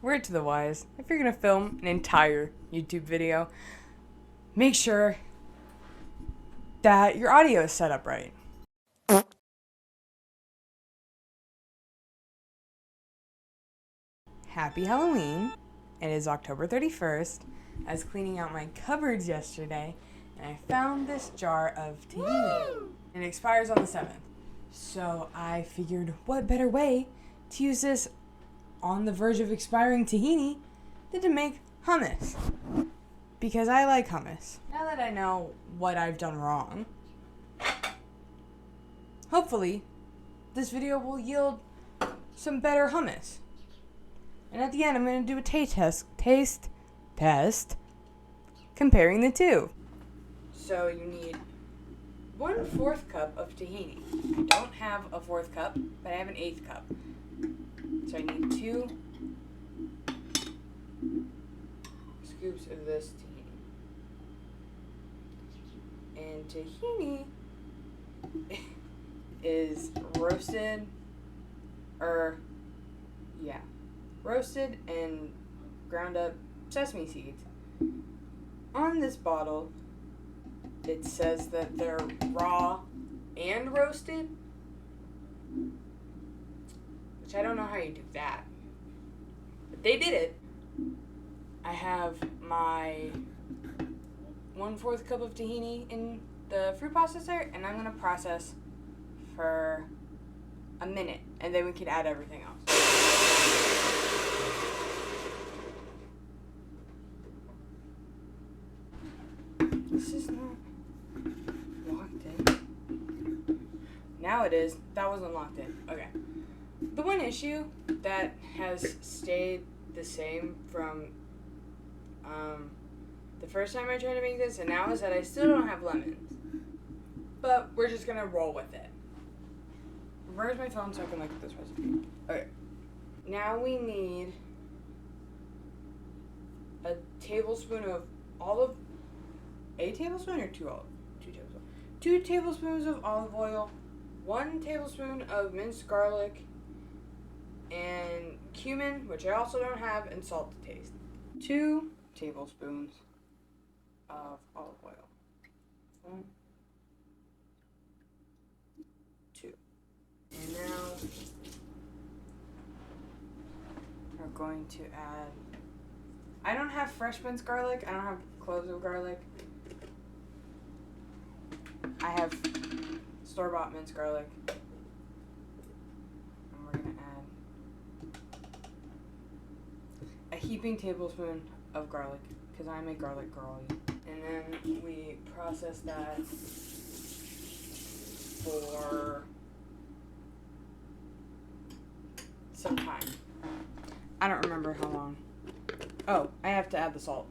word to the wise, if you're gonna film an entire YouTube video, make sure that your audio is set up right. Happy Halloween. It is October 31st. I was cleaning out my cupboards yesterday and I found this jar of tahini. And it expires on the 7th. So I figured what better way to use this on the verge of expiring tahini than to make hummus. Because I like hummus. Now that I know what I've done wrong, hopefully this video will yield some better hummus. And at the end, I'm going to do a taste test comparing the two. So you need 1/4 cup of tahini. I don't have a 4th cup, but I have an 1/8 cup. So I need 2 scoops of this tahini. And tahini is roasted and ground up sesame seeds. On this bottle, it says that they're raw and roasted, which I don't know how you do that, but they did it. I have my 1/4 cup of tahini in the fruit processor, and I'm going to process for a minute, and then we can add everything else. This is not locked in. Now it is. That wasn't locked in. Okay. The one issue that has stayed the same from the first time I tried to make this and now is that I still don't have lemons. But we're just going to roll with it. Where's my phone so I can look at this recipe? Okay. Now we need a tablespoon of a tablespoon or 2 tablespoons? 2 tablespoons of olive oil, 1 tablespoon of minced garlic, and cumin, which I also don't have, and salt to taste. 2 tablespoons of olive oil. 1, 2. And now we're going to add, I don't have fresh minced garlic, I don't have cloves of garlic. I have store-bought minced garlic. And we're going to add a heaping tablespoon of garlic, because I'm a garlic girl. And then we process that for some time. I don't remember how long. Oh, I have to add the salt.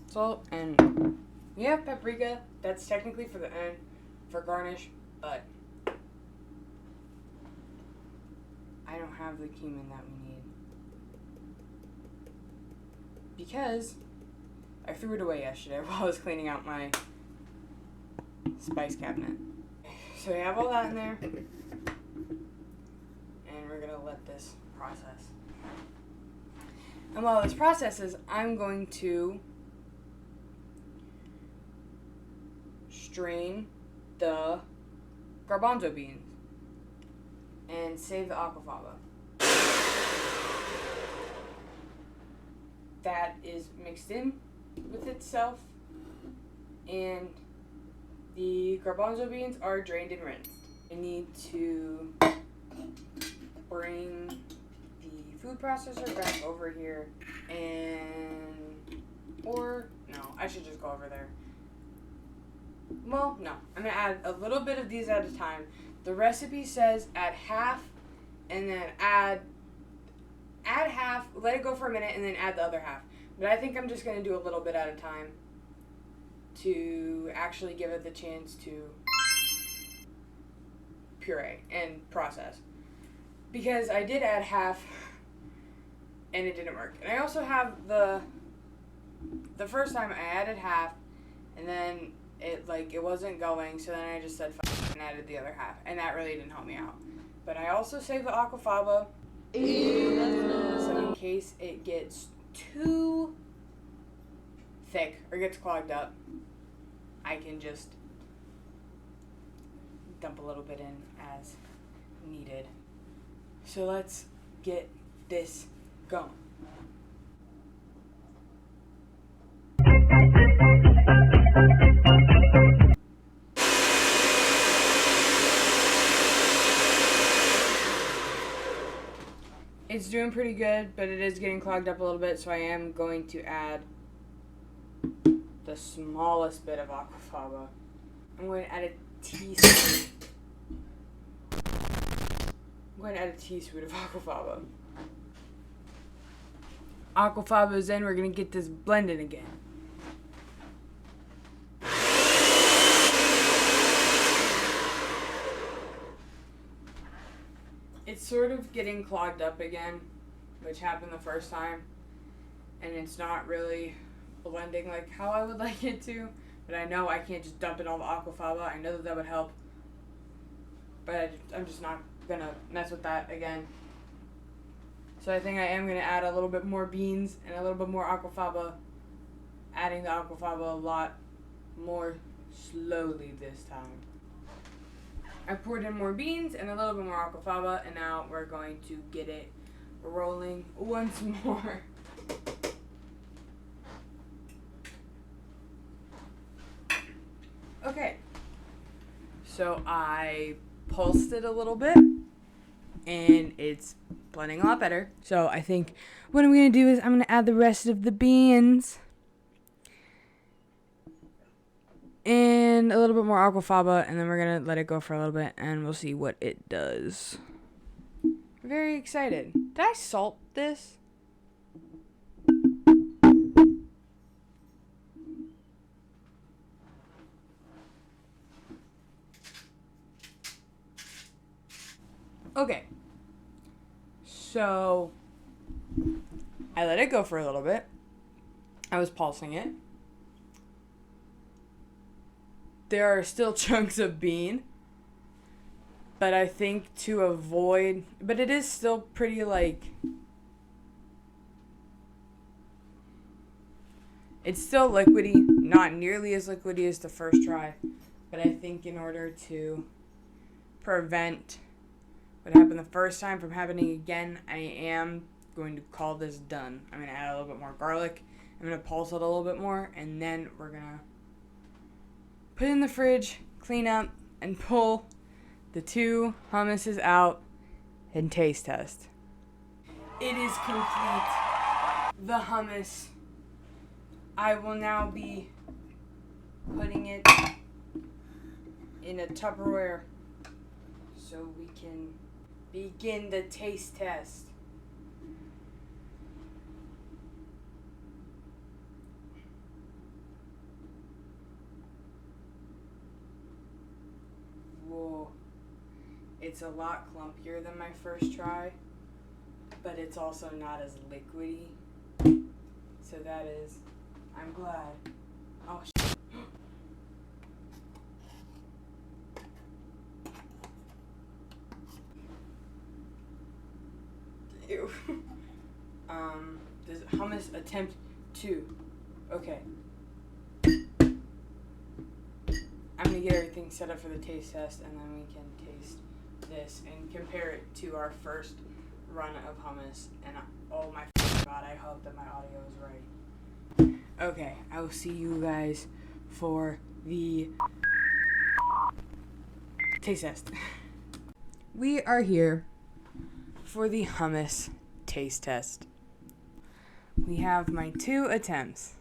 Salt, and we have paprika. That's technically for the end, for garnish, but I don't have the cumin that we need because I threw it away yesterday while I was cleaning out my spice cabinet. So we have all that in there, and we're gonna let this process. And while this processes, I'm going to strain the garbanzo beans and save the aquafaba. That is mixed in with itself, and the garbanzo beans are drained and rinsed. I need to bring the food processor back over here I should just go over there. Well, no. I'm going to add a little bit of these at a time. The recipe says add half and then add half, let it go for a minute, and then add the other half. But I think I'm just going to do a little bit at a time to actually give it the chance to puree and process. Because I did add half and it didn't work. And I also have the first time I added half and then it wasn't going, so then I just said fuck and added the other half, and that really didn't help me out. But I also saved the aquafaba, so in case it gets too thick or gets clogged up, I can just dump a little bit in as needed. So let's get this going. It's doing pretty good, but it is getting clogged up a little bit, so I am going to add the smallest bit of aquafaba. I'm going to add a teaspoon. I'm going to add a teaspoon of aquafaba. Aquafaba is in. We're going to get this blended again. It's sort of getting clogged up again, which happened the first time, and it's not really blending like how I would like it to, but I know I can't just dump in all the aquafaba. I know that would help, but I'm just not gonna mess with that again. So I think I am gonna add a little bit more beans and a little bit more aquafaba, adding the aquafaba a lot more slowly this time. I poured in more beans and a little bit more aquafaba, and now we're going to get it rolling once more. Okay, so I pulsed it a little bit, and it's blending a lot better. So I think what I'm going to do is I'm going to add the rest of the beans and a little bit more aquafaba, and then we're going to let it go for a little bit, and we'll see what it does. Very excited. Did I salt this? Okay. So I let it go for a little bit. I was pulsing it. There are still chunks of bean, but I think to avoid, but it is still pretty it's still liquidy, not nearly as liquidy as the first try, but I think in order to prevent what happened the first time from happening again, I am going to call this done. I'm going to add a little bit more garlic. I'm going to pulse it a little bit more, and then we're going to put it in the fridge, clean up, and pull the 2 hummuses out and taste test. It is complete. The hummus. I will now be putting it in a Tupperware so we can begin the taste test. Whoa. It's a lot clumpier than my first try, but it's also not as liquidy. So that is, I'm glad. Oh, shit. Ew. Does hummus attempt 2? Okay. I'm gonna get everything set up for the taste test, and then we can taste this and compare it to our first run of hummus. And oh my god, I hope that my audio is right. Okay, I will see you guys for the taste test. We are here for the hummus taste test. We have my 2 attempts.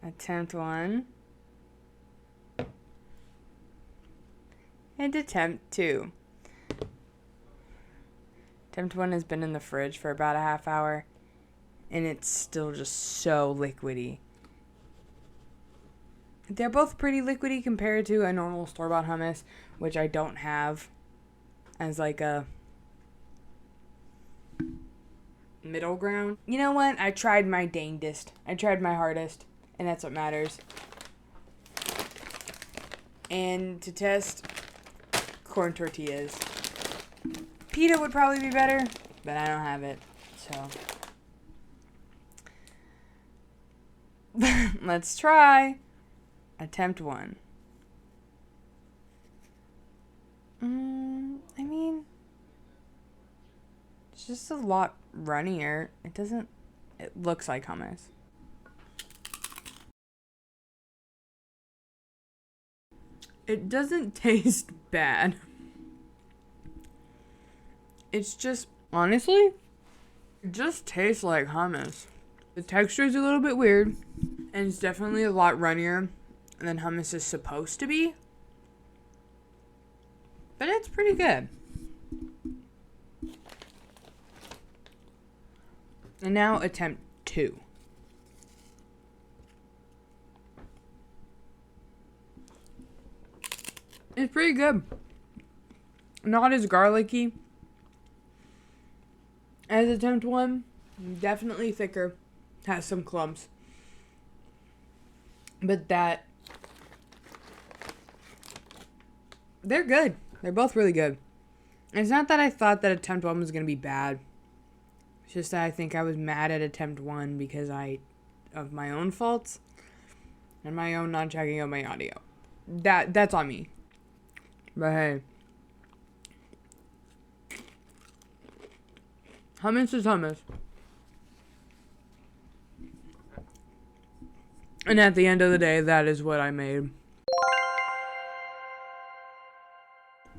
Attempt 1 and attempt 2. Attempt 1 has been in the fridge for about a half hour, and it's still just so liquidy. They're both pretty liquidy compared to a normal store-bought hummus, which I don't have as like a middle ground. You know what? I tried my dangdest. I tried my hardest, and that's what matters. And to test corn tortillas, pita would probably be better, but I don't have it, so let's try attempt 1. I mean, it's just a lot runnier. It looks like hummus. It doesn't taste bad. It's just, honestly, it just tastes like hummus. The texture is a little bit weird, and it's definitely a lot runnier than hummus is supposed to be. But it's pretty good. And now attempt 2. It's pretty good. Not as garlicky as attempt 1. Definitely thicker. Has some clumps. But they're good. They're both really good. It's not that I thought that attempt 1 was going to be bad. It's just that I think I was mad at attempt 1 because of my own faults and my own not checking out my audio. That's on me. But hey. Hummus is hummus. And at the end of the day, that is what I made.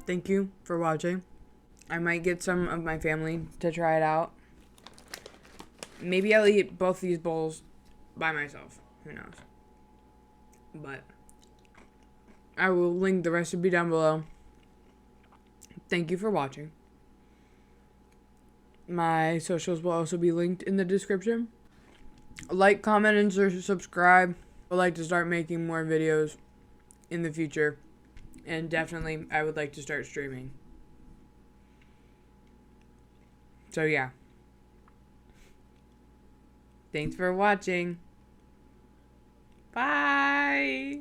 Thank you for watching. I might get some of my family to try it out. Maybe I'll eat both these bowls by myself. Who knows? But I will link the recipe down below. Thank you for watching. My socials will also be linked in the description. Like, comment, and subscribe. I'd like to start making more videos in the future. And definitely, I would like to start streaming. So, yeah. Thanks for watching. Bye!